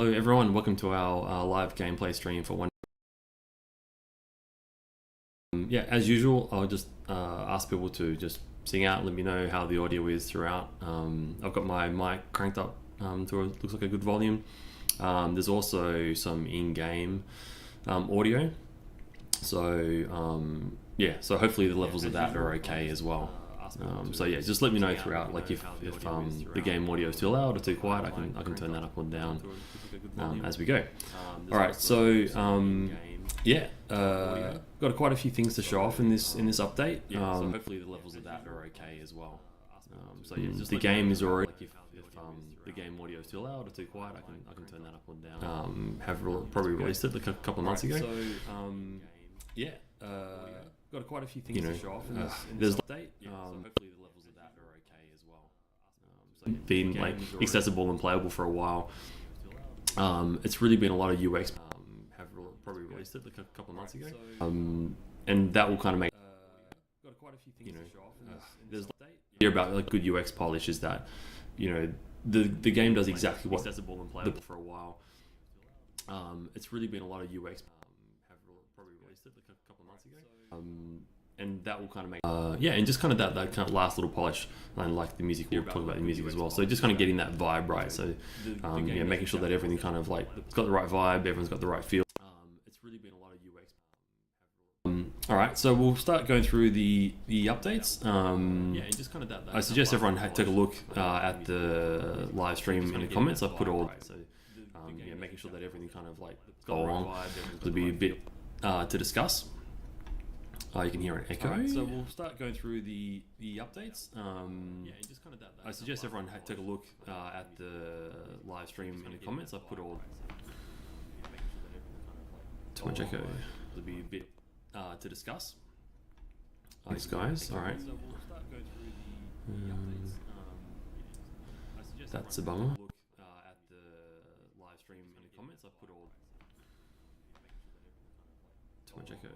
Hello everyone, welcome to our live gameplay stream for Wonderman. Yeah, as usual, I'll just ask people to just sing out, let me know how the audio is throughout. I've got my mic cranked up to what looks like a good volume. There's also some in-game audio. So yeah, so hopefully the levels of that are okay as well. So yeah, just let me know throughout, like if the game audio is too loud or too quiet, I can turn that up or down as we go. All right, so yeah, got quite a few things to show off in this update. So hopefully the levels of that are okay as well. So yeah, just the game is already. If the game audio is too loud or too quiet, I can turn that up or down. Probably released it like a couple of months ago. So yeah. Got quite a few things to show off in this update. So hopefully the levels of that are okay as well. So been like accessible and playable for a while. It's really been a lot of UX. Probably released it like a couple of months ago. And that will kind of make got quite a few things to show off. There's idea about like good UX polish is that the game does exactly what accessible and playable for a while. It's really been a lot of UX. Probably released it like a couple of months ago. And that will kind of make yeah, and just kind of that kind of last little polish, and like the music, we'll talk about the music as well. So just kind of getting that vibe right. So yeah, making sure that everything kind of like it's got the right vibe, everyone's got the right feel. It's really been a lot of UX. All right, so we'll start going through the updates. Yeah, and just kind of that I suggest everyone take a look at the live stream in the comments. I've put all so yeah, making sure that everything kind of like go along. There'll be a bit to discuss. You can hear an echo. Right, so we'll start going through the updates. Yeah, just kind of that I suggest everyone take a look at the live stream in the comments. I've put all too much echo. There'll be a bit to discuss. Thanks, guys. All right. That's a bummer. At the live stream in the comments, I've put all too much echo.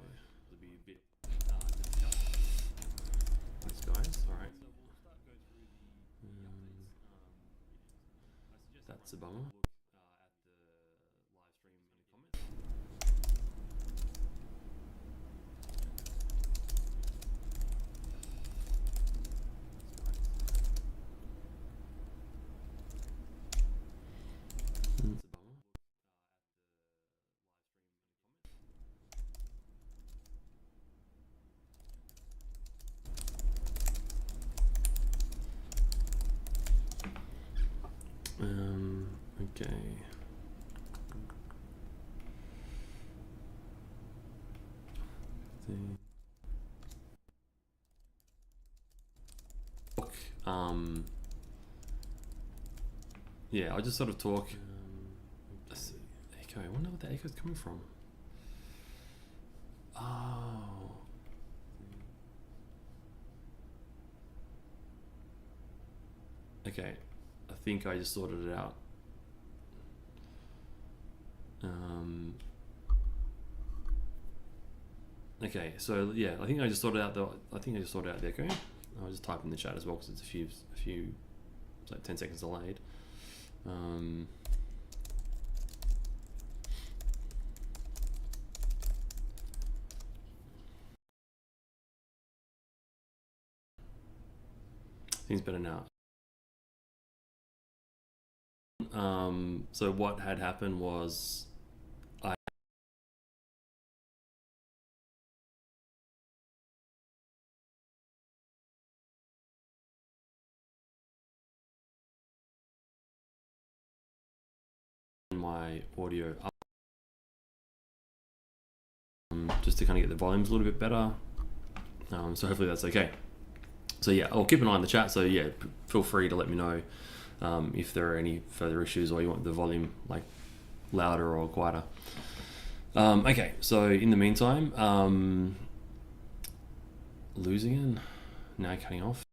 There'll be a bit. Thanks, guys. All right. That's a bummer. Okay. Yeah, I'll just sort of talk. Echo. I wonder what the echo is coming from. Oh. Okay, I think I just sorted it out. Okay, so yeah, I think I just sorted out the echo. I'll just type in the chat as well because it's it's like 10 seconds delayed. Things better now. So what had happened was my audio up just to kind of get the volumes a little bit better. So hopefully that's okay. So yeah, I'll keep an eye on the chat. So yeah, feel free to let me know if there are any further issues or you want the volume like louder or quieter. Okay, so in the meantime, losing it, now cutting off.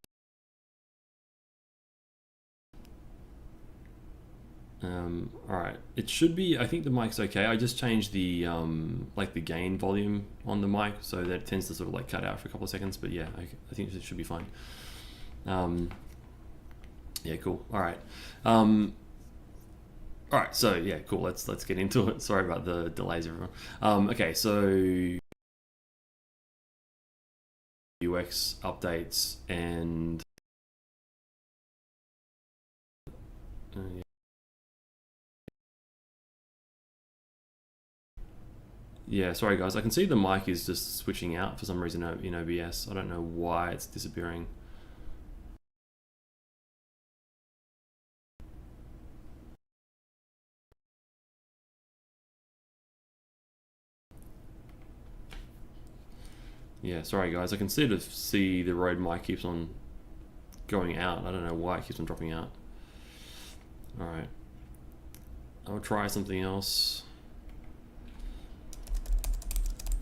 All right, it should be, I think the mic's okay. I just changed the like the gain volume on the mic so that it tends to sort of like cut out for a couple of seconds, but yeah, I think it should be fine. Yeah, cool. All right. All right, so yeah, cool. Let's get into it. Sorry about the delays, everyone. Okay, so UX updates and yeah. Yeah, sorry guys. I can see the mic is just switching out for some reason in OBS. I don't know why it's disappearing. Yeah, sorry guys. I can see the Rode mic keeps on going out. I don't know why it keeps on dropping out. All right, I'll try something else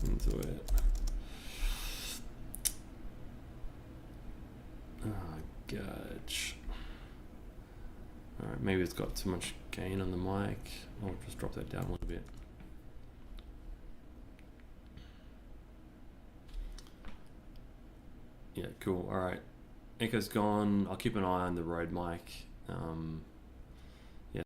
into it. Oh, gosh. All right, maybe it's got too much gain on the mic. I'll just drop that down a little bit. Yeah, cool. All right, echo's gone. I'll keep an eye on the Rode mic. Yeah.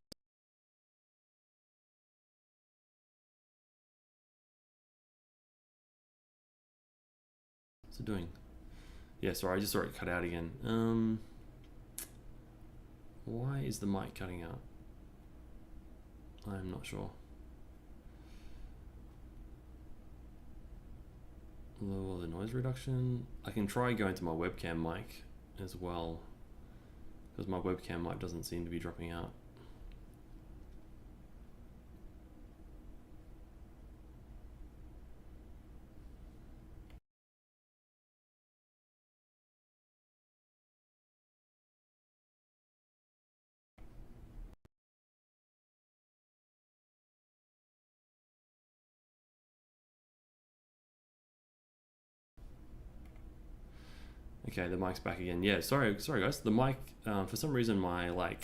What's it doing? Yeah, sorry, I just saw it cut out again. Why is the mic cutting out? I'm not sure. Lower the noise reduction. I can try going to my webcam mic as well, because my webcam mic doesn't seem to be dropping out. Okay, the mic's back again. Yeah, sorry guys. The mic, for some reason, my not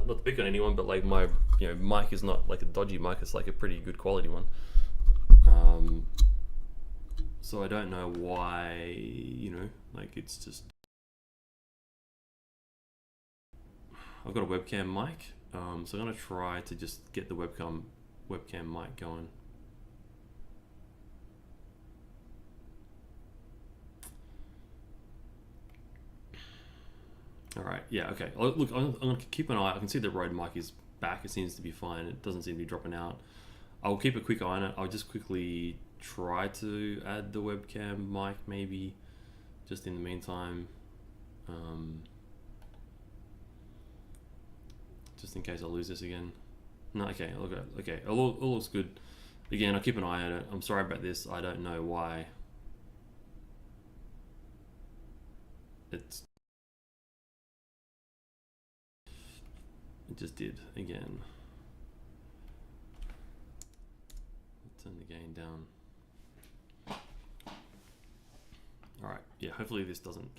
to pick on anyone, but like my mic is not like a dodgy mic. It's like a pretty good quality one. So I don't know why, like it's just. I've got a webcam mic, so I'm gonna try to just get the webcam mic going. All right, yeah, okay. Look, I'm gonna keep an eye. I can see the Rode mic is back. It seems to be fine. It doesn't seem to be dropping out. I'll keep a quick eye on it. I'll just quickly try to add the webcam mic, maybe, just in the meantime, just in case I lose this again. No, okay, okay. It all looks good. Again, I'll keep an eye on it. I'm sorry about this. I don't know why it just did again. Turn the gain down. All right, yeah, hopefully this doesn't.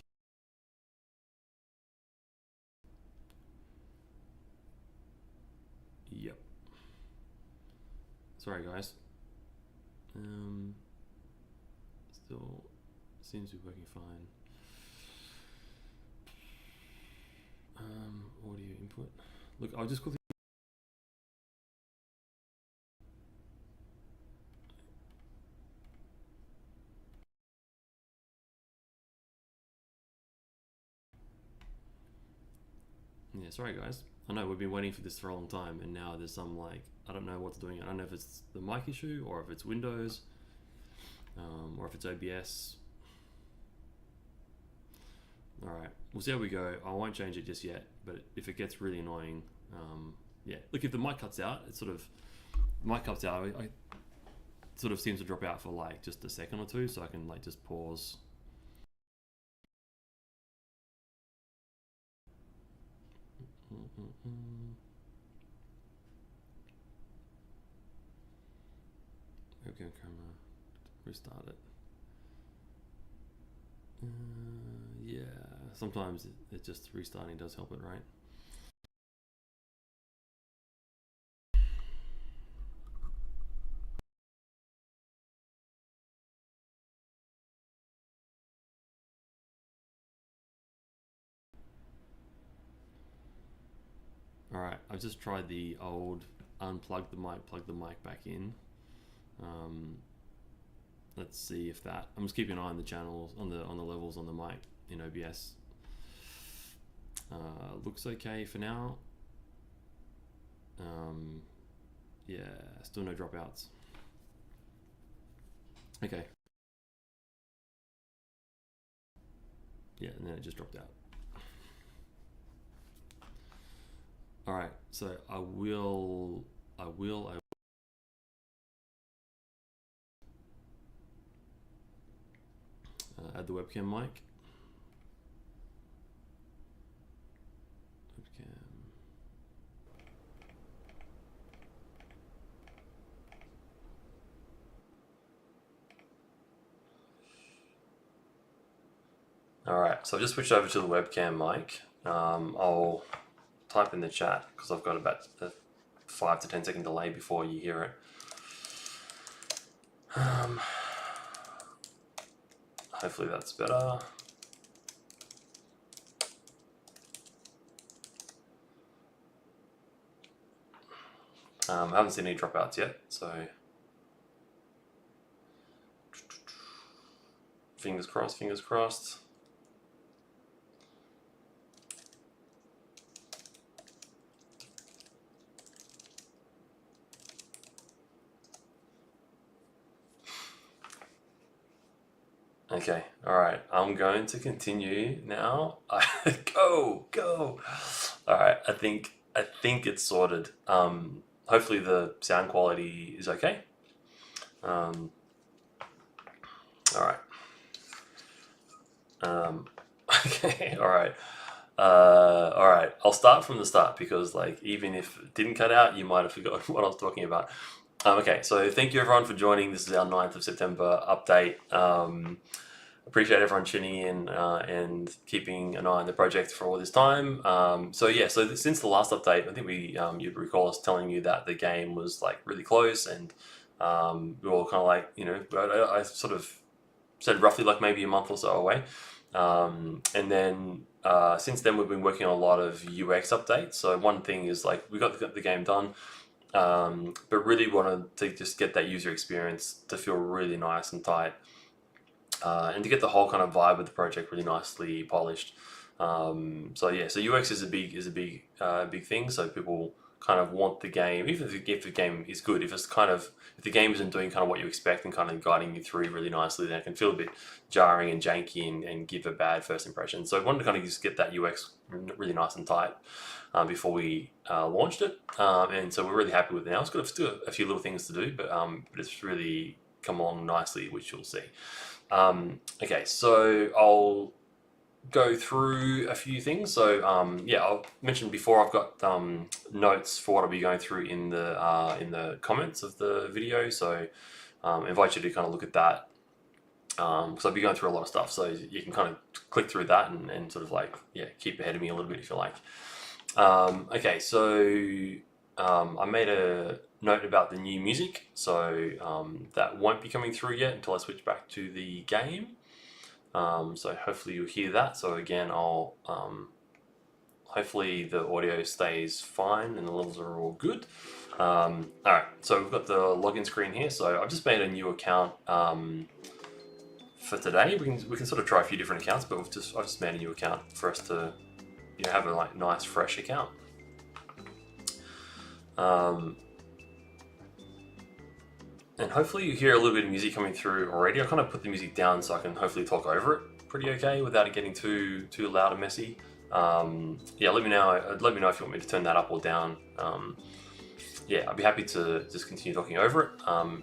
Yep. Sorry guys. Still seems to be working fine. Audio input. Look, I'll just quickly. Yeah, sorry guys. I know we've been waiting for this for a long time, and now there's some I don't know what's doing it. I don't know if it's the mic issue or if it's Windows, or if it's OBS. All right, we'll see how we go. I won't change it just yet, but if it gets really annoying, yeah. Look, if the mic cuts out, it sort of seems to drop out for just a second or two, so I can just pause. Webcam camera, restart it. Yeah, sometimes it just restarting does help it, right? All right, I just tried the old unplug the mic, plug the mic back in. Let's see if that. I'm just keeping an eye on the channels, on the levels on the mic in OBS. Looks okay for now. Yeah, still no dropouts. Okay. Yeah, and then it just dropped out. All right, so I will add the webcam mic. All right, so I've just switched over to the webcam mic. I'll type in the chat because I've got about a 5 to 10 second delay before you hear it. Hopefully that's better. I haven't seen any dropouts yet, so fingers crossed, fingers crossed. Okay, all right, I'm going to continue now. Go. All right, I think it's sorted. Hopefully the sound quality is okay. All right. Okay, all right. All right, I'll start from the start because like even if it didn't cut out, you might have forgotten what I was talking about. Okay, so thank you everyone for joining. This is our 9th of September update. Appreciate everyone tuning in and keeping an eye on the project for all this time. So since the last update, I think you recall us telling you that the game was like really close, and we were all kind of like, you know, I sort of said roughly like maybe a month or so away. And then since then we've been working on a lot of UX updates. So one thing is like we got the game done, but really wanted to just get that user experience to feel really nice and tight. And to get the whole kind of vibe of the project really nicely polished. So UX is a big thing. So people kind of want the game, even if the game is good, if the game isn't doing kind of what you expect and kind of guiding you through really nicely, then it can feel a bit jarring and janky and give a bad first impression. So I wanted to kind of just get that UX really nice and tight before we launched it. And so we're really happy with it now. It's got still a few little things to do, but it's really come along nicely, which you'll see. Okay, so I'll go through a few things. So I mentioned before I've got notes for what I'll be going through in the comments of the video. So I invite you to kind of look at that because I'll be going through a lot of stuff. So you can kind of click through that and sort of like keep ahead of me a little bit if you like. Okay, so I made a note about the new music, so that won't be coming through yet until I switch back to the game. So hopefully you'll hear that. So again, I'll hopefully the audio stays fine and the levels are all good. All right, so we've got the login screen here. So I've just made a new account for today. We can sort of try a few different accounts, but I've just made a new account for us to have a nice fresh account. And hopefully you hear a little bit of music coming through already. I kind of put the music down so I can hopefully talk over it pretty okay without it getting too loud and messy. Let me know if you want me to turn that up or down. I'd be happy to just continue talking over it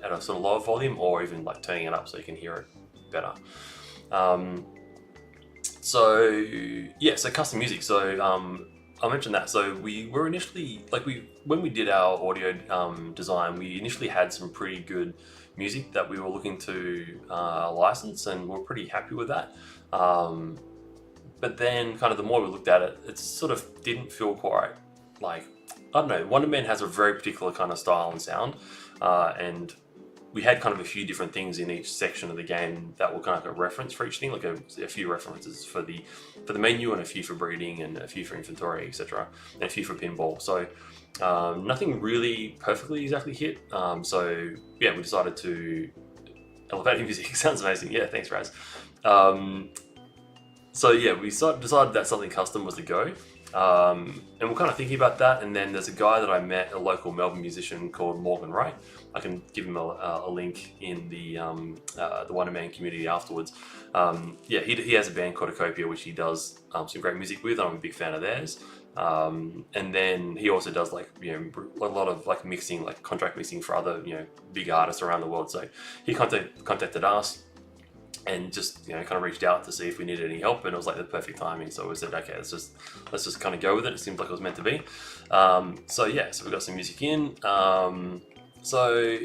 at a sort of lower volume, or even like turning it up so you can hear it better. So custom music. So I mentioned that. So we were initially, when we did our audio design, we initially had some pretty good music that we were looking to license, and we're pretty happy with that. But then kind of the more we looked at it, it sort of didn't feel quite like, I don't know, Wonderman has a very particular kind of style and sound, and we had kind of a few different things in each section of the game that were kind of a reference for each thing, like a few references for the menu, and a few for breeding, and a few for inventory, etc., and a few for pinball. So Nothing really perfectly exactly hit. So yeah, we decided to elevating music. Sounds amazing. Yeah, thanks, Raz. So yeah, we decided that something custom was the go. And we're kind of thinking about that, and then there's a guy that I met, a local Melbourne musician called Morgan Wright. I can give him a link in the Wonderman community afterwards. Yeah, he has a band called Acopia, which he does some great music with. I'm a big fan of theirs. And then he also does like, you know, a lot of like mixing, like contract mixing for other, you know, big artists around the world. So he contacted us and just, you know, kind of reached out to see if we needed any help, and it was like the perfect timing. So we said, okay, let's just kind of go with it. It seems like it was meant to be. So yeah, so we got some music in. So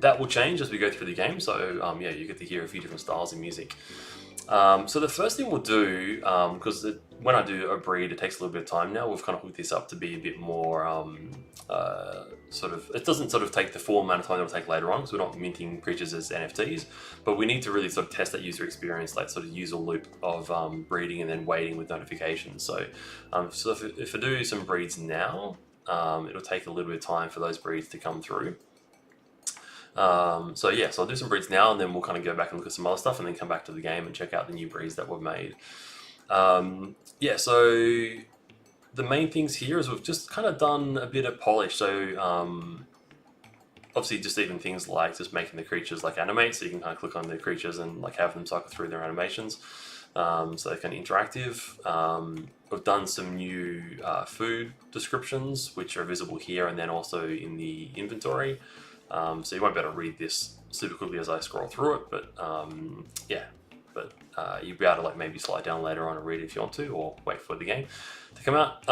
that will change as we go through the game. So yeah, you get to hear a few different styles of music. So the first thing we'll do, because when I do a breed, it takes a little bit of time now. We've kind of hooked this up to be a bit more sort of, it doesn't sort of take the full amount of time it'll take later on, because we're not minting creatures as NFTs, but we need to really sort of test that user experience, like sort of user loop of breeding and then waiting with notifications. So, so if I do some breeds now, it'll take a little bit of time for those breeds to come through. So yeah, so I'll do some breeds now, and then we'll kind of go back and look at some other stuff, and then come back to the game and check out the new breeds that we've made. Yeah, so the main things here is we've just kind of done a bit of polish. So obviously just even things like just making the creatures like animate, so you can kind of click on the creatures and like have them cycle through their animations, so they're kind of interactive. We've done some new food descriptions, which are visible here and then also in the inventory. So you won't be able to read this super quickly as I scroll through it, but yeah, but you'll be able to like maybe slide down later on and read it if you want to, or wait for the game to come out.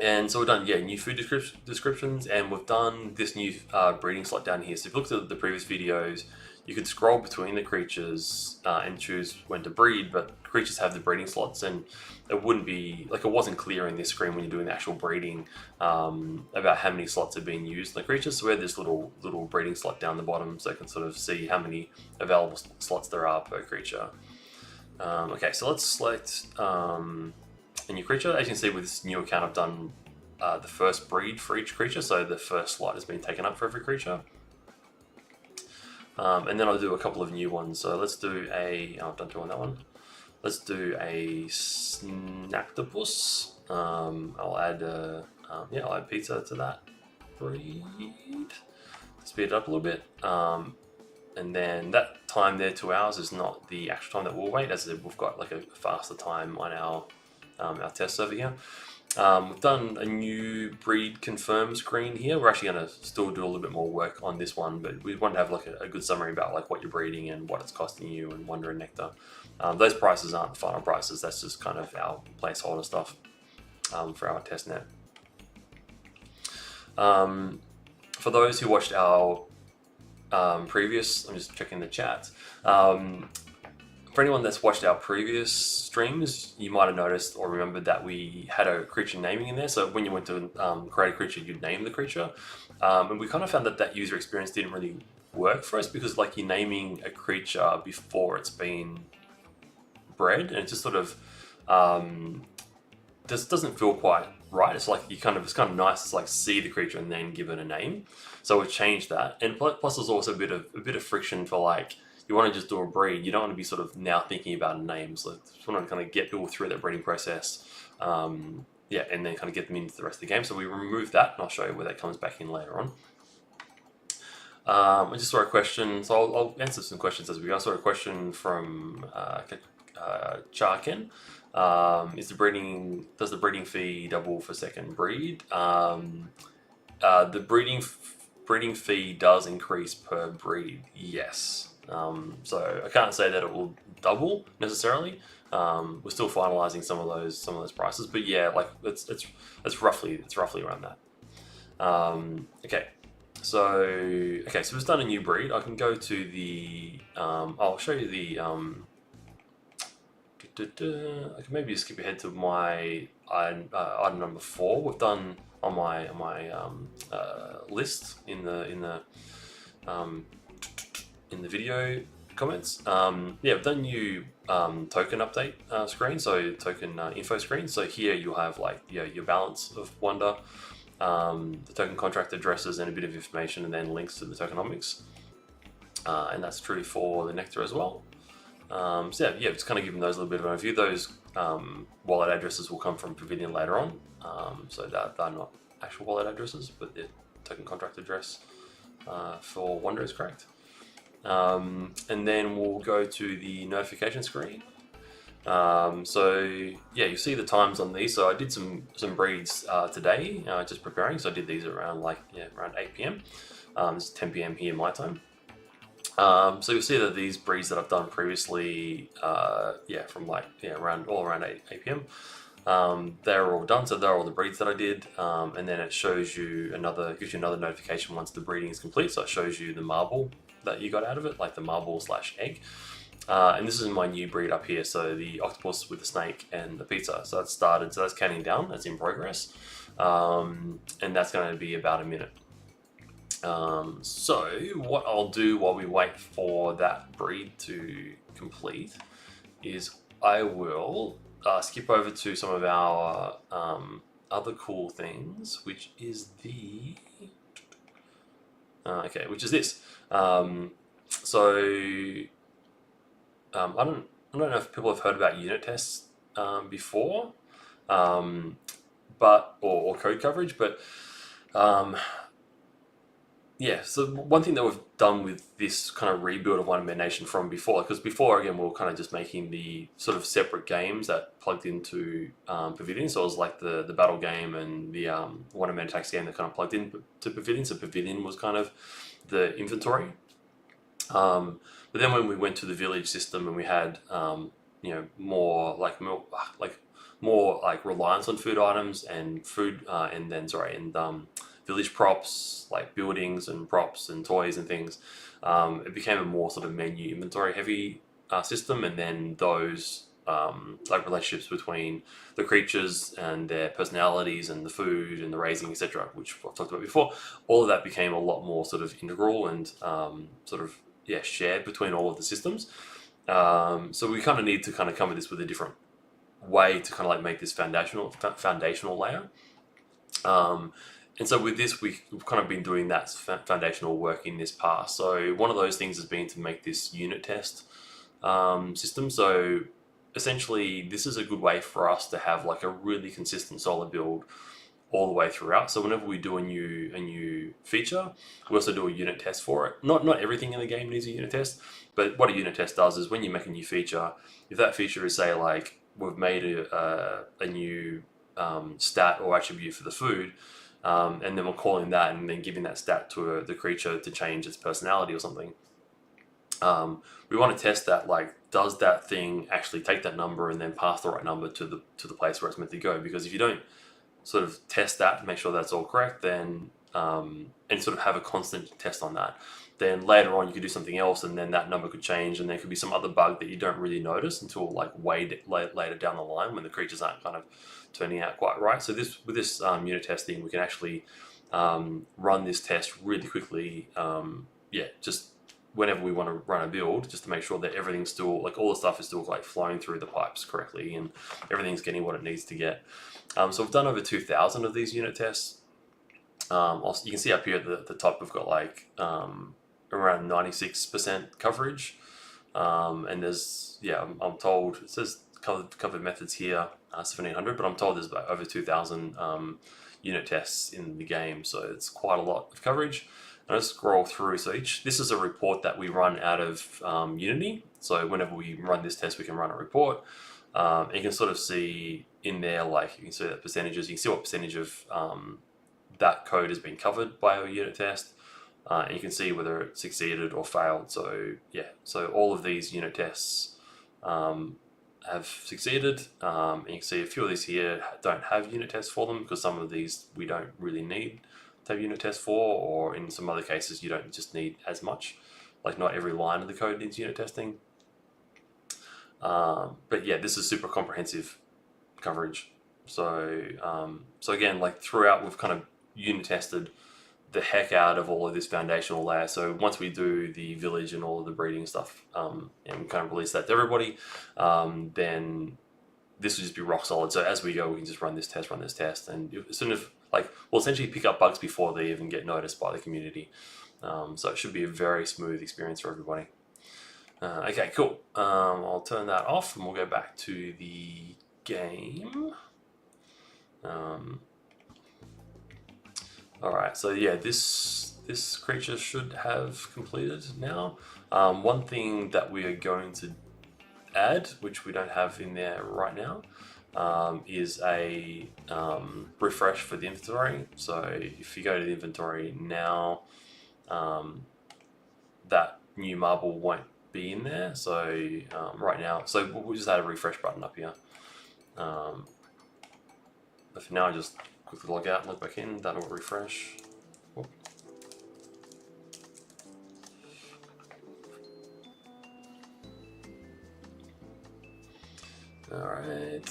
And so we've done, yeah, new food descriptions, and we've done this new breeding slot down here. So if you looked at the previous videos, you could scroll between the creatures and choose when to breed, but creatures have the breeding slots, and it wouldn't be, like, it wasn't clear in this screen when you're doing the actual breeding about how many slots are being used in the creatures. So we had this little breeding slot down the bottom, so you can sort of see how many available slots there are per creature. Okay, so let's select a new creature. As you can see with this new account, I've done the first breed for each creature, so the first slot has been taken up for every creature. And then I'll do a couple of new ones. So let's do a, I've done two on that one. Let's do a Snacktopus. I'll add I'll add pizza to that breed. Speed it up a little bit. And then that time there, 2 hours, is not the actual time that we'll wait, as we've got like a faster time on our test server here. We've done a new breed confirm screen here. We're actually going to still do a little bit more work on this one, but we want to have like a good summary about like what you're breeding and what it's costing you, and Wonder and Nectar. Those prices aren't final prices. That's just kind of our placeholder stuff for our testnet. For those who watched our previous, I'm just checking the chat. For anyone that's watched our previous streams, you might have noticed or remembered that we had a creature naming in there. So when you went to create a creature, you'd name the creature. And we kind of found that user experience didn't really work for us, because like you're naming a creature before it's been bred, and it just sort of just doesn't feel quite right. It's like it's kind of nice to like see the creature and then give it a name. So we've changed that, and plus there's also a bit of friction for like, you want to just do a breed, you don't want to be sort of now thinking about a name. So you just want to kind of get people through that breeding process, yeah, and then kind of get them into the rest of the game. So we removed that, and I'll show you where that comes back in later on. I just saw a question, so I'll answer some questions as we go. I saw a question from Charken. Does the breeding fee double for second breed? The breeding fee does increase per breed, yes. So I can't say that it will double necessarily. We're still finalizing some of those prices, but yeah, like it's roughly around that. Okay, so we've done a new breed. I can go to the I'll show you the I can maybe just skip ahead to my item number 4. We've done on my list in the video comments. Yeah, I've done new token update screen, so token info screen. So here you'll have like your balance of Wonder, the token contract addresses and a bit of information, and then links to the tokenomics. And that's true for the Nectar as well. So yeah, just kind of giving those a little bit of an overview. Those wallet addresses will come from Pavillion later on, so that they're not actual wallet addresses, but the token contract address for Wonder is correct. And then we'll go to the notification screen. So yeah, you see the times on these. So I did some breeds today, just preparing. So I did these around around 8 p.m. It's 10 p.m. here my time. So you'll see that these breeds that I've done previously, from around 8 p.m. They're all done. So they're all the breeds that I did, and then it shows you gives you another notification once the breeding is complete. So it shows you the marble that you got out of it, like the marble/egg. And this is my new breed up here, so the octopus with the snake and the pizza. So that's started, so that's counting down, that's in progress. And that's going to be about a minute. So what I'll do while we wait for that breed to complete is I will skip over to some of our other cool things, which is which is this. I don't know if people have heard about unit tests before, or code coverage, but so one thing that we've done with this kind of rebuild of Wonderman Nation from before, because before, again, we were kind of just making the sort of separate games that plugged into Pavillion. So it was like the battle game and the Wonderman Attacks game that kind of plugged into Pavillion. So Pavillion was kind of the inventory. But then when we went to the village system and we had more reliance on food items and village props, like buildings and props and toys and things, it became a more sort of menu inventory heavy system. And then those relationships between the creatures and their personalities and the food and the raising, etc., which I've talked about before, all of that became a lot more sort of integral and shared between all of the systems. So we kind of need to kind of come at this with a different way to kind of like make this foundational layer. And so with this, we've kind of been doing that foundational work in this past. So one of those things has been to make this unit test system. So essentially, this is a good way for us to have like a really consistent solid build all the way throughout. So whenever we do a new feature, we also do a unit test for it. Not everything in the game needs a unit test, but what a unit test does is when you make a new feature, if that feature is, say, like we've made a new stat or attribute for the food, and then we're calling that and then giving that stat to the creature to change its personality or something. We want to test that, like, does that thing actually take that number and then pass the right number to the place where it's meant to go? Because if you don't sort of test that and make sure that's all correct, then and sort of have a constant test on that, then later on you could do something else and then that number could change and there could be some other bug that you don't really notice until like way later down the line when the creatures aren't kind of turning out quite right. So with this unit testing, we can actually run this test really quickly, just whenever we want to run a build, just to make sure that everything's still, like, all the stuff is still like flowing through the pipes correctly and everything's getting what it needs to get. So we've done over 2,000 of these unit tests. Also, you can see up here at the top we've got like around 96% coverage, and there's, I'm told it says covered methods here 1700, but I'm told there's about over 2,000 unit tests in the game, so it's quite a lot of coverage. And I'll scroll through. So this is a report that we run out of Unity. So whenever we run this test, we can run a report. And you can sort of see in there, like, you can see that percentages. You can see what percentage of that code has been covered by a unit test, and you can see whether it succeeded or failed. So so all of these unit tests have succeeded, and you can see a few of these here don't have unit tests for them because some of these we don't really need to have unit tests for, or in some other cases you don't just need as much. Like, not every line of the code needs unit testing. But yeah, this is super comprehensive coverage. So again, like, throughout we've kind of unit tested the heck out of all of this foundational layer. So once we do the village and all of the breeding stuff, and kind of release that to everybody, then this will just be rock solid. So as we go, we can just run this test, and as soon as like, will essentially pick up bugs before they even get noticed by the community. So it should be a very smooth experience for everybody. Okay, cool. I'll turn that off and we'll go back to the game. Alright, so yeah, this creature should have completed now. One thing that we are going to add, which we don't have in there right now, is a refresh for the inventory. So if you go to the inventory now, that new marble won't be in there. So right now, so we'll just add a refresh button up here. But for now, just quickly log out and log back in. That'll refresh. Whoop. Alright.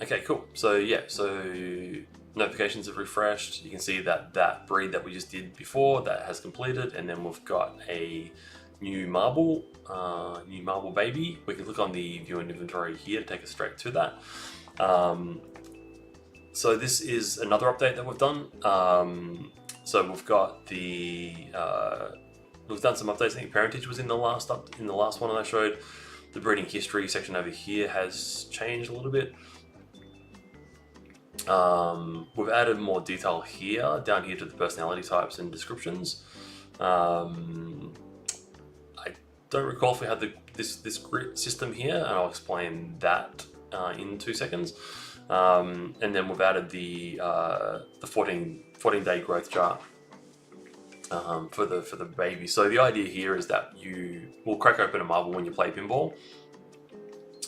Okay, cool. So yeah, so notifications have refreshed. You can see that that breed that we just did before, that has completed, and then we've got a new marble baby. We can click on the view and inventory here to take us straight to that. So this is another update that we've done. So we've got the we've done some updates. I think parentage was in the last one that I showed. The breeding history section over here has changed a little bit. We've added more detail here, down here to the personality types and descriptions. I don't recall if we had this grit system here, and I'll explain that in 2 seconds. And then we've added the 14-day growth chart for the baby. So the idea here is that you will crack open a marble when you play pinball,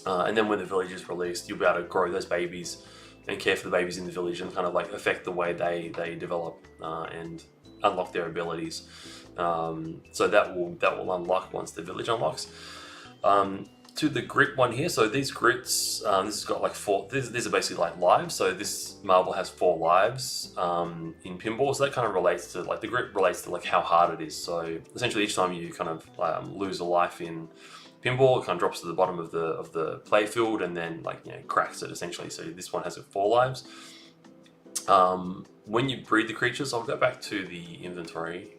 and then when the village is released, you'll be able to grow those babies and care for the babies in the village and kind of like affect the way they develop and unlock their abilities. So that will unlock once the village unlocks. To the grit one here, so these grits, this has got like 4, these are basically like lives. So this marble has 4 lives in pinball, so that kind of relates to, like, the grit relates to like how hard it is. So essentially each time you kind of lose a life in pinball, it kind of drops to the bottom of the play field and then, like, you know, cracks it essentially. So this one has 4 lives. When you breed the creatures, I'll go back to the inventory.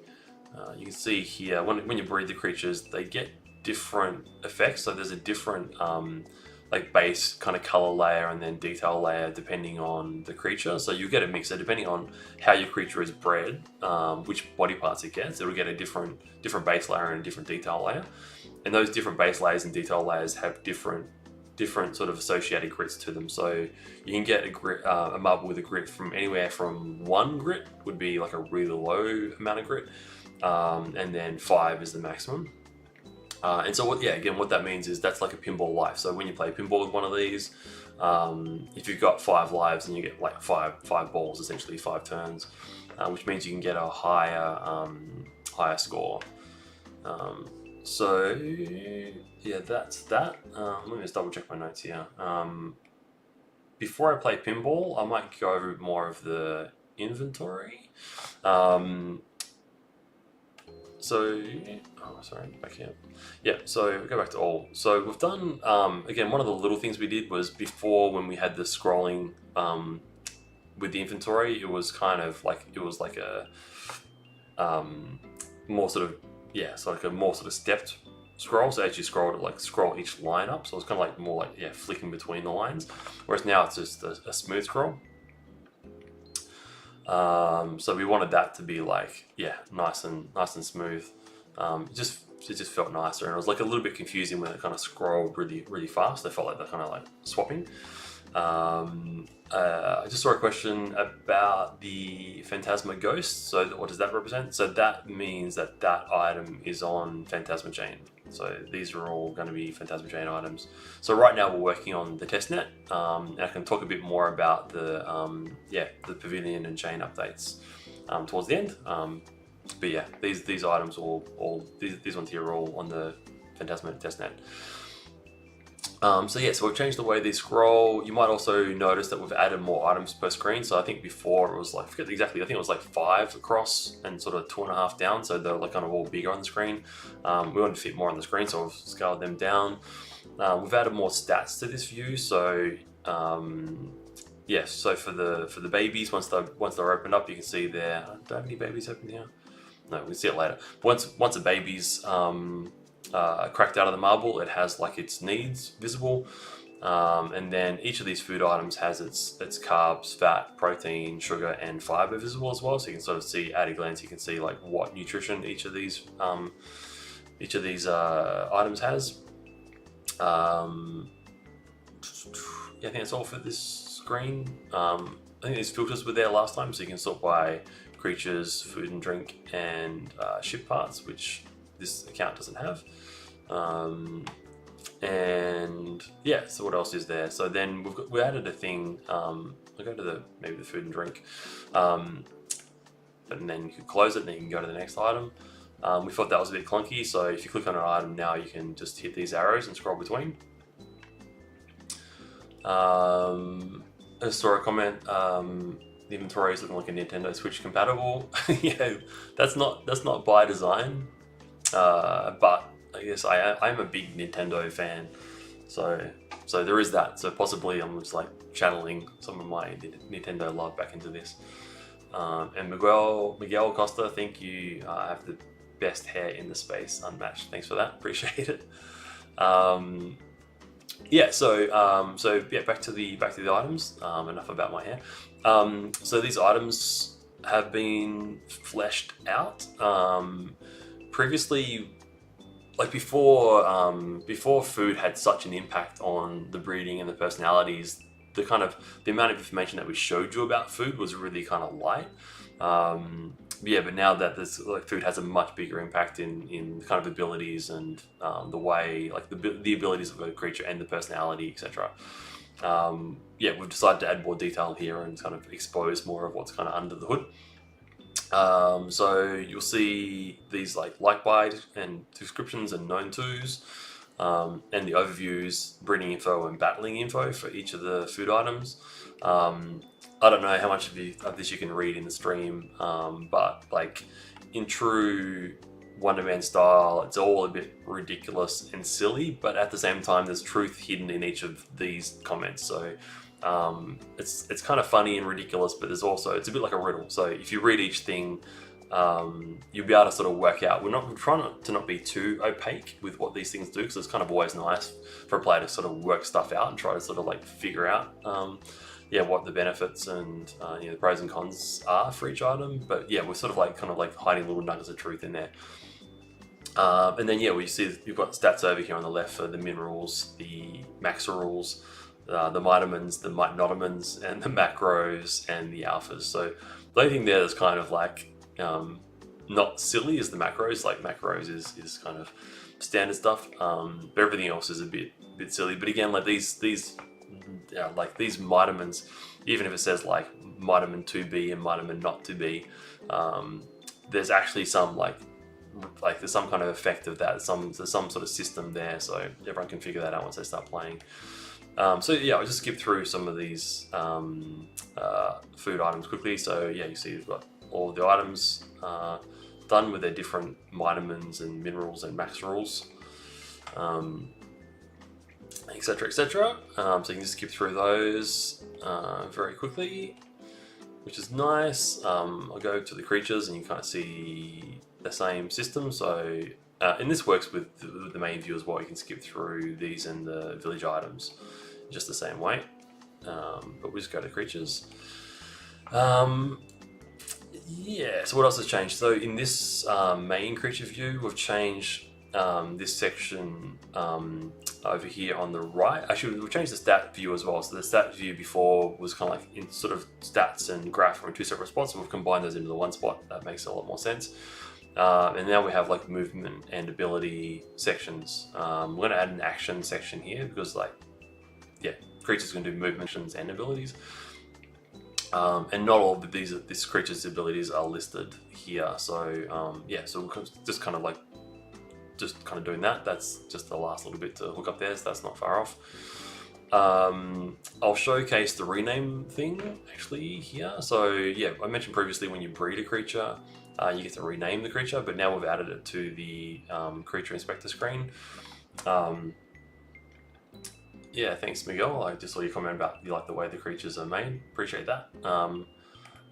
You can see here, when you breed the creatures, they get different effects. So there's a different like base kind of color layer and then detail layer depending on the creature. So you get a mix. So depending on how your creature is bred, which body parts it gets, it'll get a different base layer and a different detail layer. And those different base layers and detail layers have different sort of associated grits to them. So you can get a marble with a grit from anywhere from 1 grit would be like a really low amount of grit, and then 5 is the maximum. And so what that means is that's like a pinball life. So when you play pinball with one of these, if you've got 5 lives, then you get like five balls, essentially 5 turns, which means you can get a higher score. So yeah, that's that. Let me just double check my notes here. Before I play pinball, I might go over more of the inventory. Back here. Yeah, so go back to all. So we've done, again, one of the little things we did was before, when we had the scrolling with the inventory, it was kind of like, it was like a more sort of, so like a more sort of stepped scroll. So as you scroll, to like scroll each line up. So it's kind of like more like, flicking between the lines. Whereas now it's just a smooth scroll. So we wanted that to be like, nice and smooth. It just felt nicer, and it was like a little bit confusing when it kind of scrolled really, really fast. I felt like they're kind of like swapping. I just saw a question about the Phantasma Ghost. So what does that represent? So that means that item is on Phantasma Chain. So these are all going to be Phantasma Chain items. So right now we're working on the testnet, and I can talk a bit more about the Pavillion and Chain updates towards the end. But yeah, these items these ones here are all on the Phantasma testnet. So we've changed the way they scroll. You might also notice that we've added more items per screen. So I think before it was like, I forget exactly, I think it was like 5 across and sort of 2.5 down. So they're like kind of all bigger on the screen. We wanted to fit more on the screen, so we've scaled them down. We've added more stats to this view. So yes, so for the babies, once they're opened up, you can see there. Do I have any babies open here? No, we can see it later. Once a baby's cracked out of the marble, it has like its needs visible, and then each of these food items has its carbs, fat, protein, sugar, and fiber visible as well. So you can sort of see at a glance, you can see like what nutrition each of these items has. Yeah, I think that's all for this screen. I think these filters were there last time, so you can sort by creatures, food and drink, and ship parts, which this account doesn't have. And yeah, so what else is there? So then we added a thing. I'll go to maybe the food and drink, and then you can close it, and then you can go to the next item. We thought that was a bit clunky, so if you click on an item now, you can just hit these arrows and scroll between. I saw a comment. The inventory is looking like a Nintendo Switch compatible. Yeah, that's not by design, but I guess I'm a big Nintendo fan, so there is that. So possibly I'm just like channeling some of my Nintendo love back into this. And Miguel Costa, thank you. Have the best hair in the space, unmatched. Thanks for that. Appreciate it. Yeah, so yeah, back to the items. Enough about my hair. So these items have been fleshed out. Previously, like before food had such an impact on the breeding and the personalities, the amount of information that we showed you about food was really kind of light. Yeah, but now that this food has a much bigger impact in the kind of abilities and the way, like the abilities of a creature and the personality, etc. Yeah, we've decided to add more detail here and kind of expose more of what's kind of under the hood. So you'll see these like by and descriptions and known tos, and the overviews, breeding info and battling info for each of the food items. I don't know how much of this you can read in the stream, but like in true Wonderman style, it's all a bit ridiculous and silly, but at the same time, there's truth hidden in each of these comments. So it's kind of funny and ridiculous, but it's a bit like a riddle. So if you read each thing, you'll be able to sort of work out. We're trying to not be too opaque with what these things do, because it's kind of always nice for a player to sort of work stuff out and try to sort of like figure out yeah, what the benefits and the pros and cons are for each item. But yeah, we're sort of like kind of like hiding little nuggets of truth in there. And then yeah, we see you've got stats over here on the left for the minerals, the maxerals, the mitamins, the mitonomins, and the macros and the alphas. So the only thing there that's kind of like not silly is the macros. Like macros is kind of standard stuff, but everything else is a bit silly. But again, like these like these mitamins, even if it says like mitamin 2B and mitamin not 2B, there's actually some like there's some kind of effect of that. There's some sort of system there, so everyone can figure that out once they start playing. So yeah, I'll just skip through some of these food items quickly. So yeah, you see you've got all of the items done with their different vitamins and minerals and maxerals, etc, etc. So you can just skip through those very quickly, which is nice. I'll go to the creatures and you kind of see the same system. So and this works with the main view as well. You can skip through these and the village items just the same way, but we'll just go to creatures. Yeah, so what else has changed? So in this main creature view, we've changed this section over here on the right. Actually, we've changed the stat view as well. So the stat view before was kind of like in sort of stats and graph were in two separate spots, and we've combined those into the one spot. That makes a lot more sense. And now we have like movement and ability sections. We're going to add an action section here because like, yeah, creatures can do movement actions and abilities. And not all of this creature's abilities are listed here. So yeah, so we're just kind of doing that. That's just the last little bit to hook up there, so that's not far off. I'll showcase the rename thing actually here. So yeah, I mentioned previously when you breed a creature, you get to rename the creature, but now we've added it to the creature inspector screen. Yeah, thanks, Miguel. I just saw your comment about you like the way the creatures are made. Appreciate that.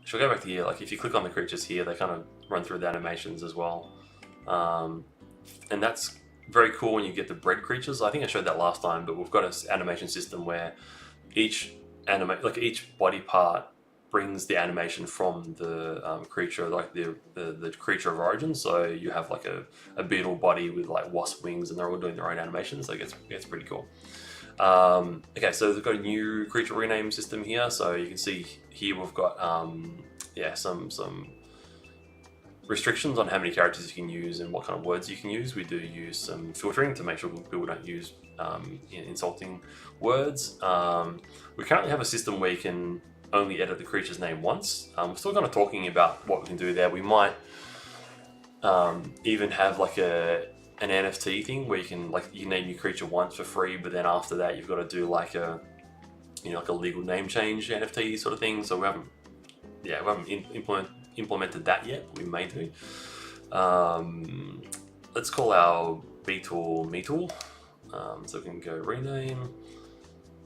Should we go back to here? Like, if you click on the creatures here, they kind of run through the animations as well, and that's very cool when you get the bred creatures. I think I showed that last time, but we've got an animation system where each each body part brings the animation from the creature, like the creature of origin. So you have like a beetle body with like wasp wings, and they're all doing their own animations. So it gets pretty cool. Okay, so they've got a new creature rename system here. So you can see here we've got some restrictions on how many characters you can use and what kind of words you can use. We do use some filtering to make sure people don't use insulting words. We currently have a system where you can only edit the creature's name once. We're still kind of talking about what we can do there. We might even have like an NFT thing where you can name your creature once for free, but then after that you've got to do like a legal name change NFT sort of thing. So we haven't implemented that yet, but we may do. Let's call our beetle Meetle. So we can go rename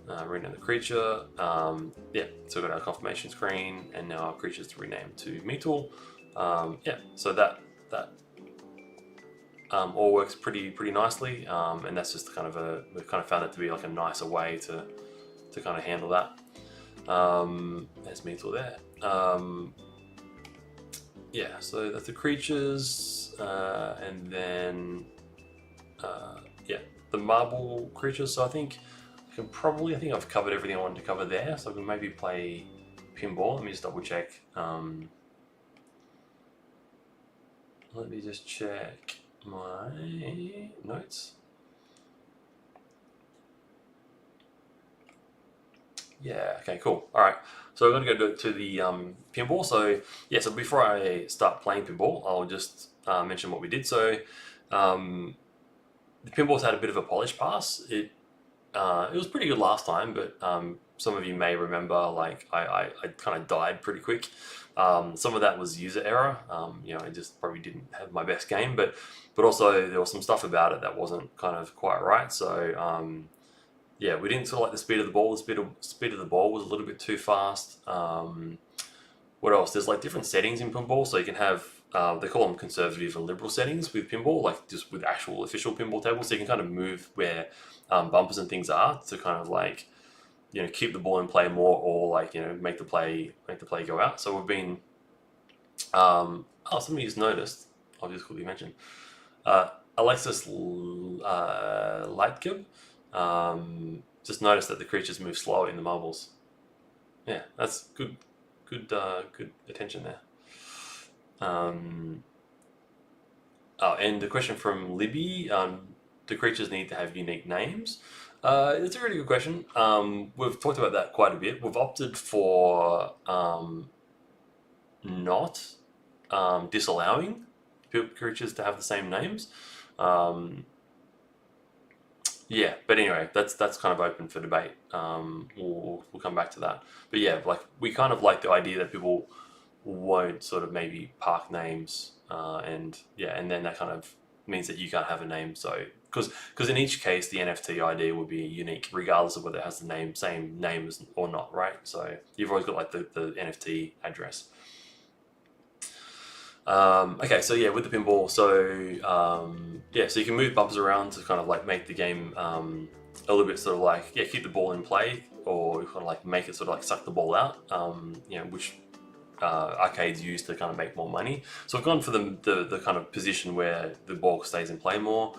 the creature. So we've got our confirmation screen, and now our creature's to rename to Meetle. So that all works pretty nicely, and that's just we've kind of found it to be like a nicer way to kind of handle that. There's Meetle there. So that's the creatures, and then the marble creatures. So I think I've covered everything I wanted to cover there. So I can maybe play pinball. Let me just double check. Let me just check my notes. Yeah, okay, cool. All right, so we're going to go to the pinball. So before I start playing pinball, I'll just mention what we did. So the pinball's had a bit of a polish pass. It was pretty good last time, but some of you may remember, like, I kind of died pretty quick. Some of that was user error. I just probably didn't have my best game, but also there was some stuff about it that wasn't kind of quite right. So we didn't sort of like the speed of the ball. The speed of the ball was a little bit too fast. What else? There's like different settings in pinball, so you can have they call them conservative and liberal settings with pinball, like just with actual official pinball tables. So you can kind of move where bumpers and things are to kind of like keep the ball in play more, or make the play go out. So we've been somebody's noticed. I'll just quickly mention Alexis Lightcube. Just noticed that the creatures move slower in the marbles. Yeah, that's good attention there. And the question from Libby, do creatures need to have unique names? It's a really good question. We've talked about that quite a bit. We've opted for not disallowing creatures to have the same names. But anyway, that's kind of open for debate. We'll come back to that. But we kind of like the idea that people won't sort of maybe park names, and then that kind of means that you can't have a name. So because in each case the NFT ID will be unique regardless of whether it has the same name or not, right? So you've always got like the NFT address. Okay, so with the pinball, so you can move bumpers around to kind of like make the game a little bit sort of like keep the ball in play, or kind of like make it sort of like suck the ball out, which arcades use to kind of make more money. So I've gone for the kind of position where the ball stays in play more.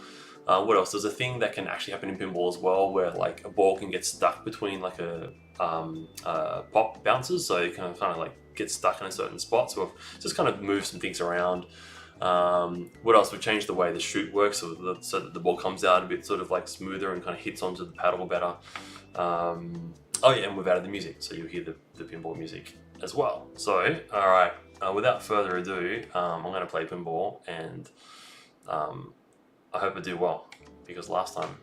What else? There's a thing that can actually happen in pinball as well, where like a ball can get stuck between like a pop bounces, so you can kind of like get stuck in a certain spot. So we've just kind of moved some things around. What else? We've changed the way the shoot works so that the ball comes out a bit sort of like smoother and kind of hits onto the paddle better. And we've added the music, so you'll hear the pinball music as well. So, all right, without further ado, I'm going to play pinball, and I hope I do well, because last time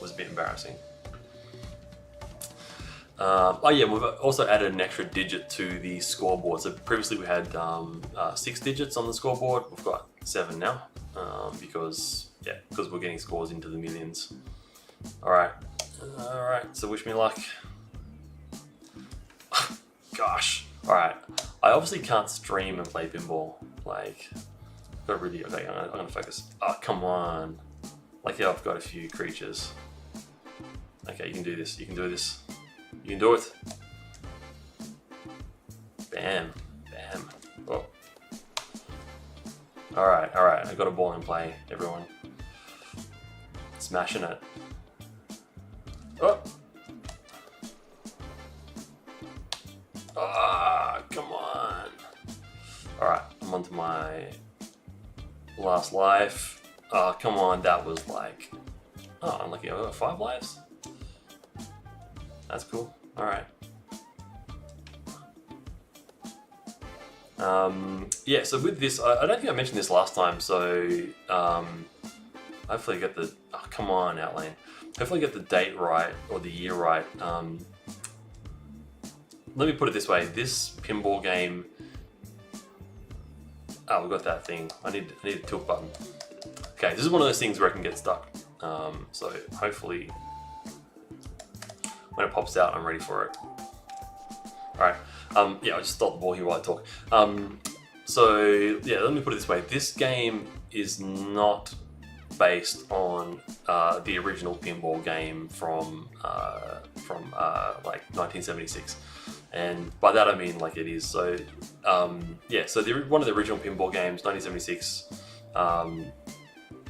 was a bit embarrassing. We've also added an extra digit to the scoreboard. So previously we had 6 digits on the scoreboard. We've got 7 now, because we're getting scores into the millions. All right, Alright, so wish me luck. Gosh. Alright. I obviously can't stream and play pinball. Like, got really. Okay, I'm gonna focus. Oh, come on. Like, yeah, I've got a few creatures. Okay, you can do this. You can do this. You can do it. Bam. Bam. Oh. Alright, alright. I got a ball in play, everyone. Smashing it. Oh. Ah, come on. Alright, I'm on to my last life. Oh, come on, that was like... Oh, unlucky, I've got 5 lives? That's cool. Alright. Yeah, so with this, I don't think I mentioned this last time, so hopefully I get the... Oh, come on, Outlane. Hopefully I get the date right, or the year right. Let me put it this way, this pinball game... Oh, we've got that thing. I need a tilt button. Okay, this is one of those things where I can get stuck. So hopefully, when it pops out, I'm ready for it. Alright, yeah, I'll just stop the ball here while I talk. So, yeah, let me put it this way. This game is not based on the original pinball game from like 1976. And by that I mean like it is. So yeah, so one of the original pinball games, 1976,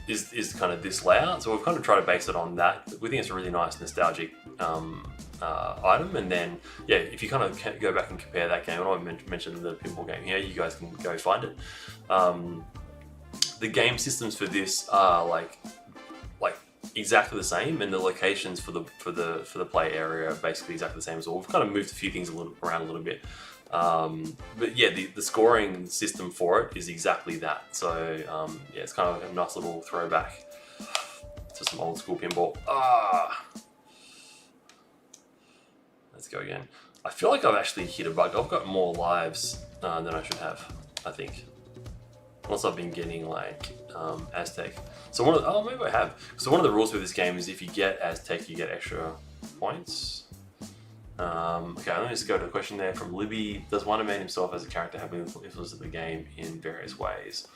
is kind of this layout. So we've kind of tried to base it on that. We think it's a really nice nostalgic item. And then yeah, if you kind of go back and compare that game, and I mentioned the pinball game here, you guys can go find it. The game systems for this are like exactly the same, and the locations for the play area are basically exactly the same as well. We've kind of moved a few things around a little bit, but yeah, the scoring system for it is exactly that. So yeah, it's kind of like a nice little throwback to some old school pinball. Let's go again. I feel like I've actually hit a bug. I've got more lives than I should have, I think. Unless I've been getting like Aztec. So maybe I have. So one of the rules with this game is if you get Aztec, you get extra points. Okay, let me just go to a question there from Libby. Does Wonderman himself as a character have influenced the game in various ways?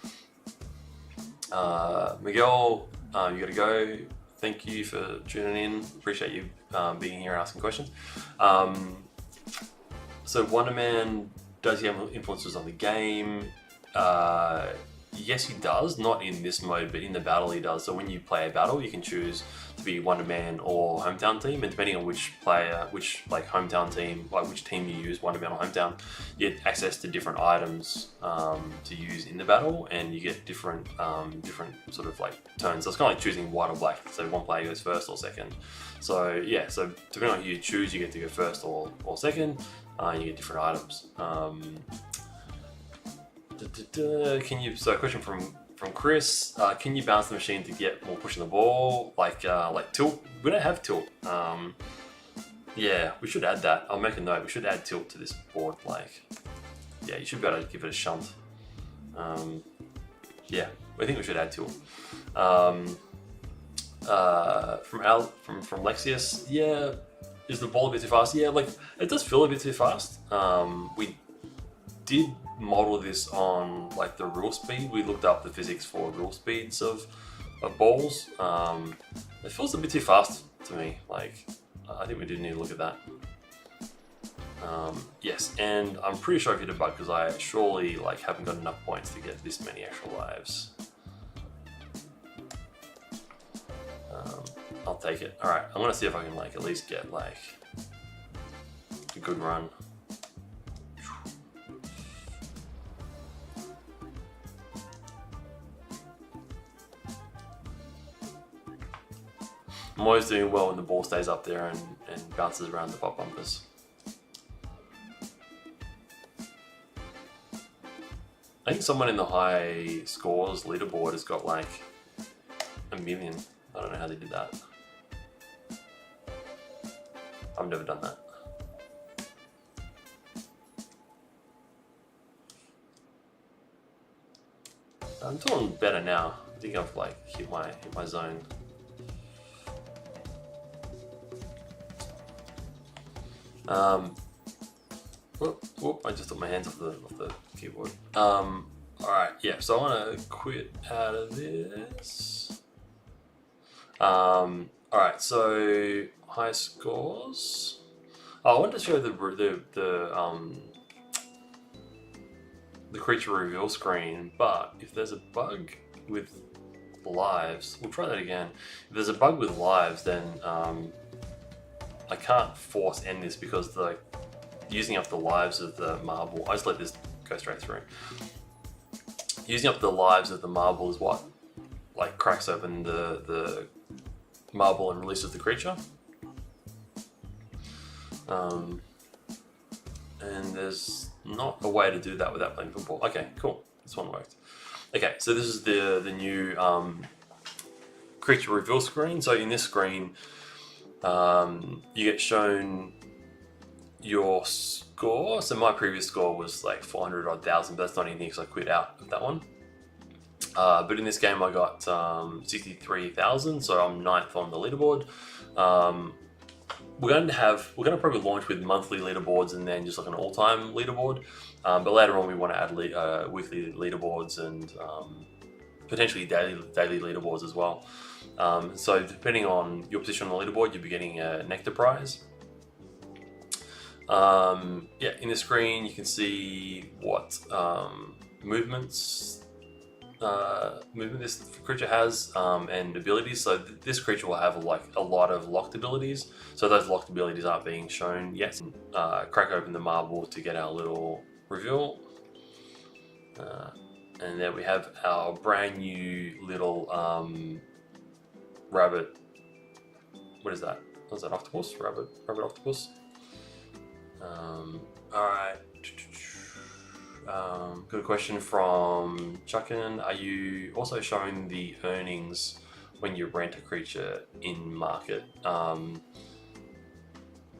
Miguel, you gotta go. Thank you for tuning in. Appreciate you being here and asking questions. So Wonderman, does he have influences on the game? Yes, he does. Not in this mode, but in the battle he does. So when you play a battle, you can choose to be Wonderman or Hometown Team, and depending on which like Hometown Team, like which team you use, Wonderman or Hometown, you get access to different items to use in the battle, and you get different sort of like turns. So it's kind of like choosing white or black. So one player goes first or second. So yeah, so depending on who you choose, you get to go first or second. You get different items. So a question from Chris, can you bounce the machine to get more push in the ball, like tilt? We don't have tilt. Yeah, we should add that. I'll make a note. We should add tilt to this board. Like, yeah, you should be able to give it a shunt. Yeah, I think we should add tilt. From Lexius, yeah, is the ball a bit too fast? Yeah, like it does feel a bit too fast. We did model this on like the rule speed. We looked up the physics for rule speeds of balls. It feels a bit too fast to me. Like I think we do need to look at that. Yes, and I'm pretty sure I've hit a bug because I surely like haven't got enough points to get this many extra lives. I'll take it. All right, I'm gonna see if I can like at least get like a good run. I'm always doing well when the ball stays up there and bounces around the pop bumpers. I think someone in the high scores leaderboard has got like 1 million. I don't know how they did that. I've never done that. I'm doing better now. I think I've like hit my zone. Whoop, I just took my hands off the keyboard. Alright, yeah, so I want to quit out of this. Alright, so high scores. Oh, I wanted to show the creature reveal screen, but if there's a bug with lives, we'll try that again. If there's a bug with lives, then I can't force end this because the using up the lives of the marble. I just let this go straight through. Using up the lives of the marble is what like cracks open the marble and releases the creature. And there's not a way to do that without playing football. Okay, cool. This one worked. Okay, so this is the new creature reveal screen. So in this screen, you get shown your score. So my previous score was like 400 odd thousand, but that's not anything because I quit out of that one. But in this game I got 63,000, so I'm 9th on the leaderboard. We're going to probably launch with monthly leaderboards and then just like an all-time leaderboard. But later on we want to add weekly leaderboards and potentially daily leaderboards as well. So depending on your position on the leaderboard, you'll be getting a nectar prize. Yeah, in the screen you can see what movement this creature has and abilities. So this creature will have like a lot of locked abilities. So those locked abilities aren't being shown yet. Crack open the marble to get our little reveal. And there we have our brand new little rabbit. What is that? What's that? Octopus? Rabbit octopus. Alright. Good question from Chuckin. Are you also showing the earnings when you rent a creature in market?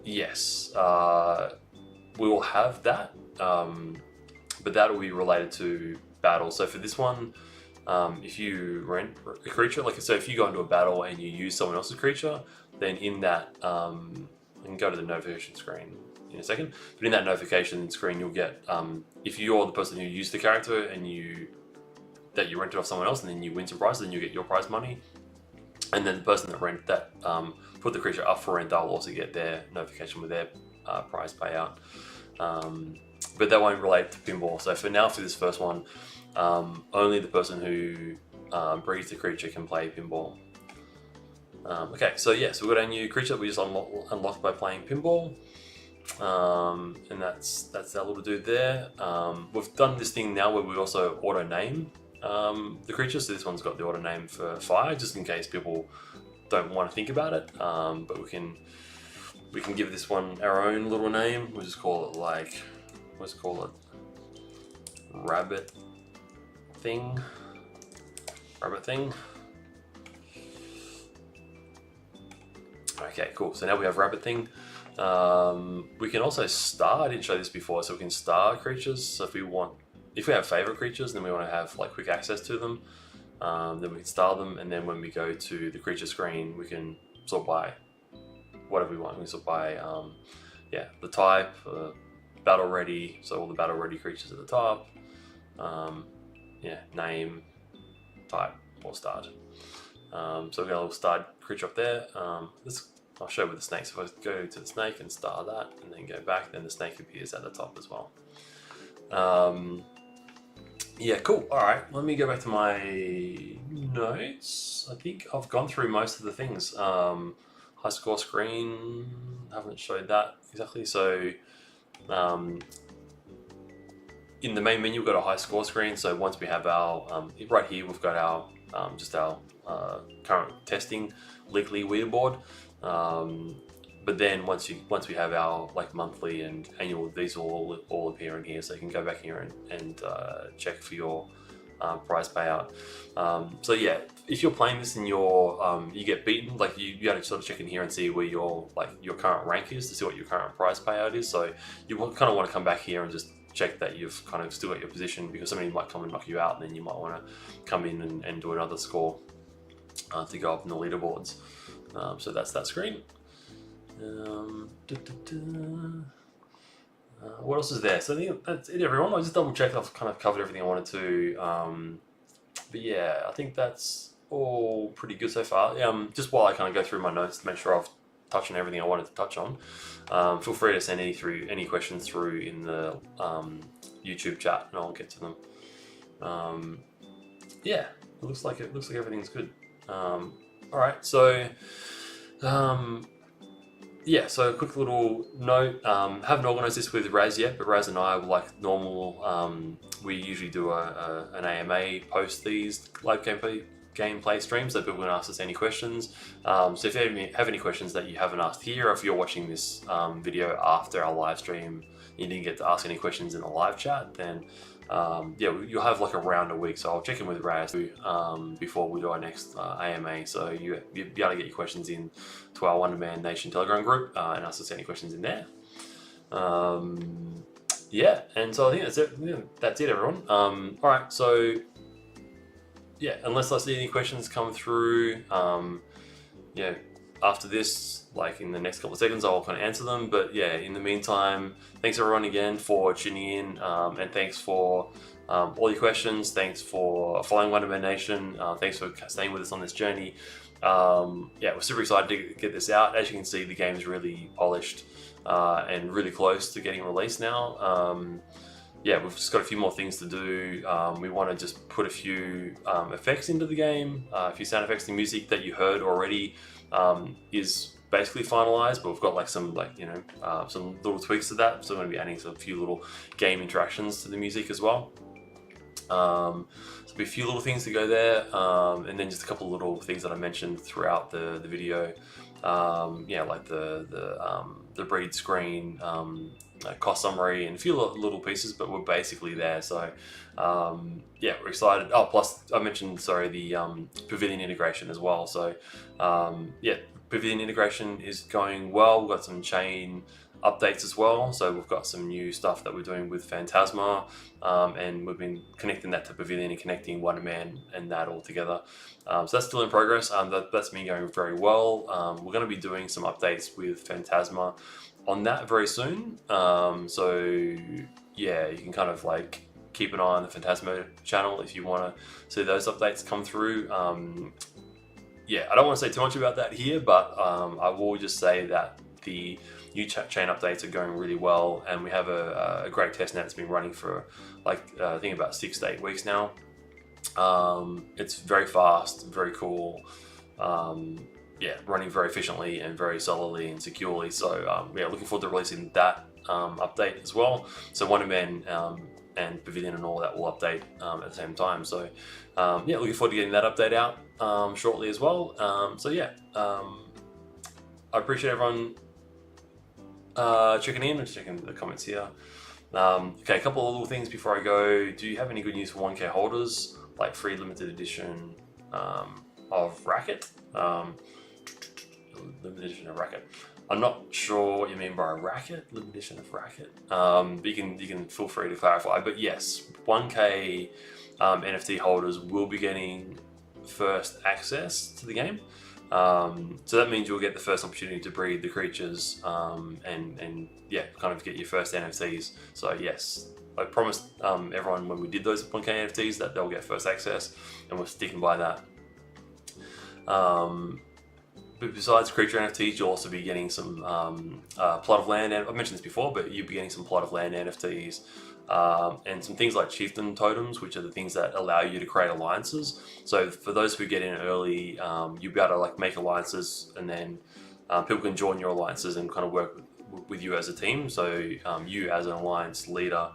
Yes. We will have that, but that will be related to battle. So for this one, if you rent a creature, like so if you go into a battle and you use someone else's creature, then in that, I can go to the notification screen in a second, but in that notification screen you'll get, if you're the person who used the character and you rented off someone else and then you win some prizes, then you get your prize money, and then the person that put the creature up for rent, they'll also get their notification with their prize payout. But that won't relate to pinball. So for now, for this first one, only the person who breeds the creature can play pinball. Okay, so yeah, so we've got our new creature that we just unlocked by playing pinball. And that's our little dude there. We've done this thing now where we also auto name the creature. So this one's got the auto name for fire, just in case people don't want to think about it. But we can give this one our own little name. We'll just call it like, let's call it rabbit thing. Okay, cool. So now we have rabbit thing. We can also star. I didn't show this before, so we can star creatures. So if we have favorite creatures, then we want to have like quick access to them. Then we can star them, and then when we go to the creature screen, we can sort by whatever we want. We can sort by the type, battle ready. So all the battle ready creatures at the top. Name, type, or starred. So we've got a little starred creature up there. I'll show with the snake. So if I go to the snake and star that, and then go back, then the snake appears at the top as well. Yeah, cool. All right, let me go back to my notes. I think I've gone through most of the things. High score screen, haven't showed that exactly. So in the main menu, we've got a high score screen. So once we have our, right here, we've got our just our current testing weekly leaderboard. But then once we have our like monthly and annual, these will all appear in here, so you can go back here and check for your prize payout. So yeah, if you're playing this and you get beaten, like you got to sort of check in here and see where your current rank is to see what your current prize payout is. So you kind of want to come back here and just check that you've kind of still got your position, because somebody might come and knock you out, and then you might want to come in and do another score to go up in the leaderboards. So that's that screen. What else is there? So I think that's it, everyone. I just double checked. I've kind of covered everything I wanted to. But yeah, I think that's all pretty good so far. Just while I kind of go through my notes to make sure I've touched on everything I wanted to touch on, feel free to send any questions through in the YouTube chat, and I'll get to them. Yeah, it looks like everything's good. All right, so. Yeah, so a quick little note, haven't organised this with Raz yet, but Raz and I, like normal, we usually do an AMA post these live gameplay streams, so people can ask us any questions. So if you have any questions that you haven't asked here, or if you're watching this video after our live stream, you didn't get to ask any questions in the live chat, then yeah, you'll have like around a week, so I'll check in with Raz before we do our next AMA, so you'll be able to get your questions in to our Wonderman Nation Telegram group and ask us any questions in there. Yeah, and so I think that's it. Yeah, that's it, everyone. All right, so yeah, unless I see any questions come through, yeah, after this, like in the next couple of seconds, I'll kind of answer them. But yeah, in the meantime, thanks everyone again for tuning in, and thanks for all your questions. Thanks for following Wonderman Nation. Thanks for staying with us on this journey. Yeah, we're super excited to get this out. As you can see, the game is really polished and really close to getting released now. Yeah, we've just got a few more things to do. We want to just put a few effects into the game, a few sound effects. The music that you heard already is basically finalized, but we've got like some some little tweaks to that. So we're going to be adding a few little game interactions to the music as well. So there'll be a few little things to go there, and then just a couple of little things that I mentioned throughout the video. Yeah, like the breed screen, cost summary, and a few little pieces, but we're basically there. So yeah, we're excited. Oh, plus I mentioned, sorry, the Pavillion integration as well. So yeah, Pavillion integration is going well. We've got some chain updates as well. So we've got some new stuff that we're doing with Phantasma, and we've been connecting that to Pavillion and connecting Wonderman and that all together. So that's still in progress. That's been going very well. We're going to be doing some updates with Phantasma on that very soon. So yeah, you can kind of like keep an eye on the Phantasma channel if you want to see those updates come through. Yeah, I don't want to say too much about that here, but I will just say that the new chain updates are going really well, and we have a great testnet that's been running for like I think about 6 to 8 weeks now. It's very fast, very cool. Yeah, running very efficiently and very solidly and securely. So yeah, looking forward to releasing that update as well. So Wonderman and Pavillion and all that will update at the same time. So yeah, looking forward to getting that update out shortly as well. So yeah, I appreciate everyone checking in and checking the comments here. Okay, a couple of little things before I go. Do you have any good news for 1K holders, like free limited edition of Racket? Limited edition of Racket. I'm not sure what you mean by Racket, limited edition of Racket. But you can feel free to clarify. But yes, 1K NFT holders will be getting first access to the game. So that means you'll get the first opportunity to breed the creatures and yeah, kind of get your first NFTs. So yes, I promised everyone when we did those 1K NFTs that they'll get first access, and we're sticking by that. But besides creature NFTs, you'll also be getting some plot of land. I've mentioned this before, but you'll be getting some plot of land NFTs and some things like chieftain totems, which are the things that allow you to create alliances. So for those who get in early, you'll be able to like make alliances, and then people can join your alliances and kind of work with you as a team. So you as an alliance leader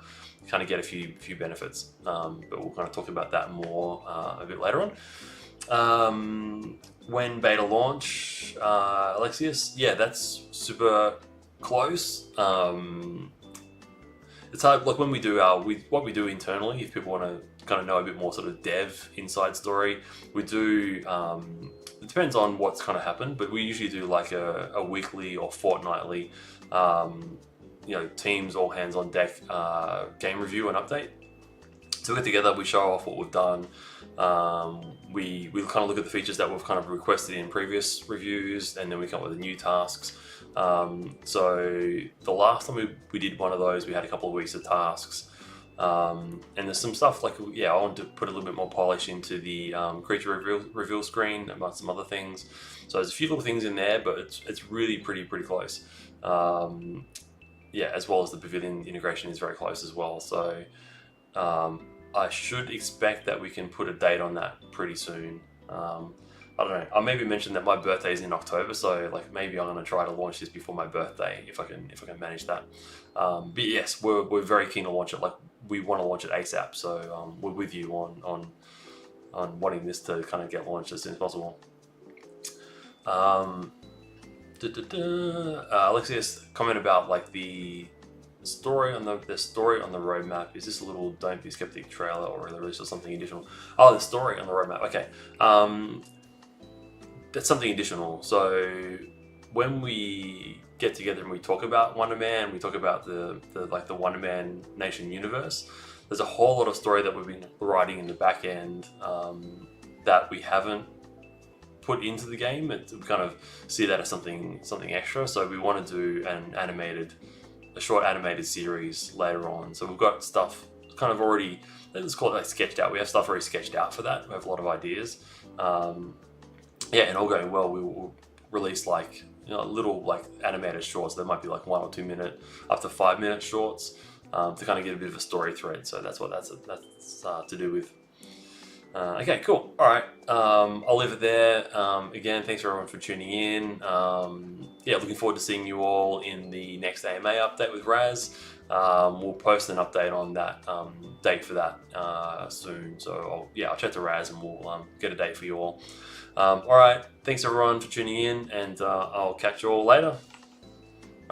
kind of get a few benefits, but we'll kind of talk about that more a bit later on. When beta launch, Alexius, yeah, that's super close. It's hard, like when we do what we do internally, if people want to kind of know a bit more sort of dev inside story, we do, it depends on what's kind of happened, but we usually do like a weekly or fortnightly, teams all hands on deck game review and update. So we get together, we show off what we've done. We kind of look at the features that we've kind of requested in previous reviews, and then we come up with the new tasks. So the last time we did one of those, we had a couple of weeks of tasks. And there's some stuff like, I want to put a little bit more polish into the creature reveal screen and some other things. So there's a few little things in there, but it's really pretty close. As well as the Pavillion integration is very close as well. So I should expect that we can put a date on that pretty soon. I don't know. I maybe mentioned that my birthday is in October, so like maybe I'm gonna try to launch this before my birthday if I can manage that. But yes, we're very keen to launch it. Like we want to launch it ASAP. So we're with you on wanting this to kind of get launched as soon as possible. Alexius comment about like the story on the roadmap. Is this a little Don't Be Skeptic trailer or there is something additional? Oh, the story on the roadmap. Okay. That's something additional. So when we get together and we talk about Wonderman, we talk about the Wonderman Nation universe, there's a whole lot of story that we've been writing in the back end that we haven't put into the game. We kind of see that as something extra. So we want to do a short animated series later on. So we've got stuff kind of already, let's call it like sketched out. We have stuff already sketched out for that. We have a lot of ideas. And all going well, we will release like little like animated shorts. There might be like 1 or 2 minute, up to 5 minute shorts to kind of get a bit of a story thread. So that's what that's to do with. Okay, cool. All right, I'll leave it there. Again, thanks everyone for tuning in. Looking forward to seeing you all in the next AMA update with Raz. We'll post an update on that date for that soon. So I'll chat to Raz and we'll get a date for you all. All right, thanks everyone for tuning in, and I'll catch you all later.